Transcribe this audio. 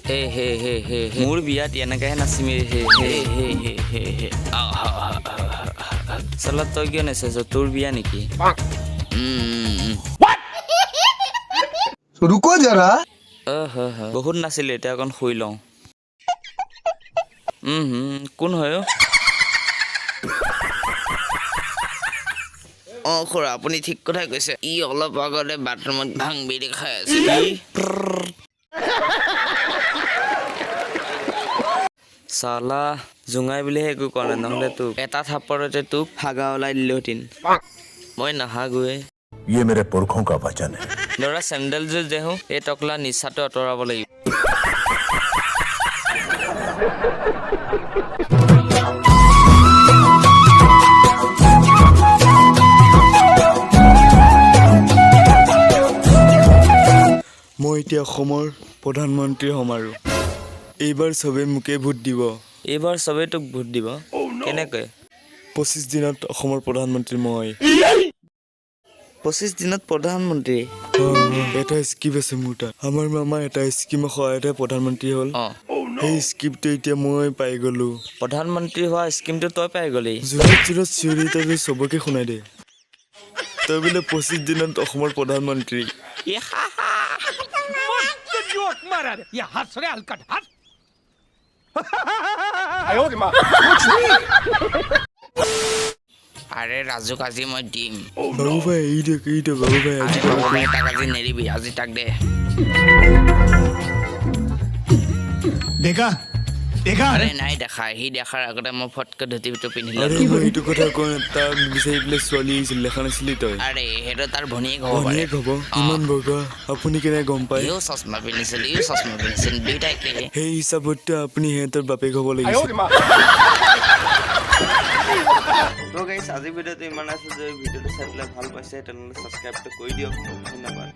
হে হে হে হে মোৰ বিয়াত এনেকাহে নাচিমি হে হে হে হে হে হে চলা তই কিয় নাচিছ তোৰ বিয়া নেকি रुको जरा বহুত নাছিলে এতিয়া অকণ শুই লওঁ কোন হয় খুৰা আপুনি ঠিক কথাই কৈছে ই অলপ আগতে বাথৰুমত ভাং বিড়ি খাই আছে চালা জুঙাই বুলিহে একো কৰা নহ'লে তোক এটা থাপৰতে তোক হাগা ওলাই দিলোহেঁতেন মই নাহাগোৱে ये मेरे पुरखों का वचन है ল'ৰা চেণ্ডেলযোৰ দেহো এই টকলা নিচাটো আঁতৰাব লাগিব মই এতিয়া অসমৰ প্ৰধানমন্ত্ৰী হ'ম আৰু এইবাৰ চবে মোকে ভোট দিব এইবাৰ চবেই তোক ভোট দিব কেনেকৈ 25 দিনত অসমৰ প্ৰধানমন্ত্ৰী মই 25 দিনত প্ৰধানমন্ত্ৰী এটা স্কিপ আছে মোৰ তাত আমাৰ মামা এটা স্কিমৰ সহায়তে প্ৰধানমন্ত্ৰী হ'ল সেই স্কিপটো এতিয়া মই পাই গ'লো প্ৰধানমন্ত্ৰী হোৱা স্কিমটো তই পাই গ'লি জোৰত চিঞৰি তই চবকে শুনাই দে তই বোলে 25 দিনত অসমৰ প্ৰধানমন্ত্ৰী আৰে ৰাজুক আজি মই দিম বাবু ভাই এই দে বাবু ভাই আজি তাক আজি নেৰিবি আজি তাক দে देखा देखा আৰে নাই দেখা সি দেখাৰ আগতে মই ফটকে ধুতিটো পিন্ধিলো আৰে মই এইটো কথা কোৱা তাৰ বিচাৰি পেলাই ছোৱালী আহিছিল দেখা নাছিলি তই আৰে সেইটো তাৰ ভনীয়েক হ'ব পাৰে ভনীয়েক হ'ব ইমান বগা আপুনি কেনে গম পায় ইও চশমা পিন্ধিছিল দুইটাই একে সেই হিচাপততো আপুনি সিহঁতৰ বাপেক হ'ব লাগিছিল তো গাইছ আজি ভিডিঅ'টো ইমান আছে যদি ভিডিঅ'টো চাই পেলাই ভাল পাইছে তেনেহ'লে ছাবস্ক্ৰাইবটো কৰি দিয়ক ধন্যবাদ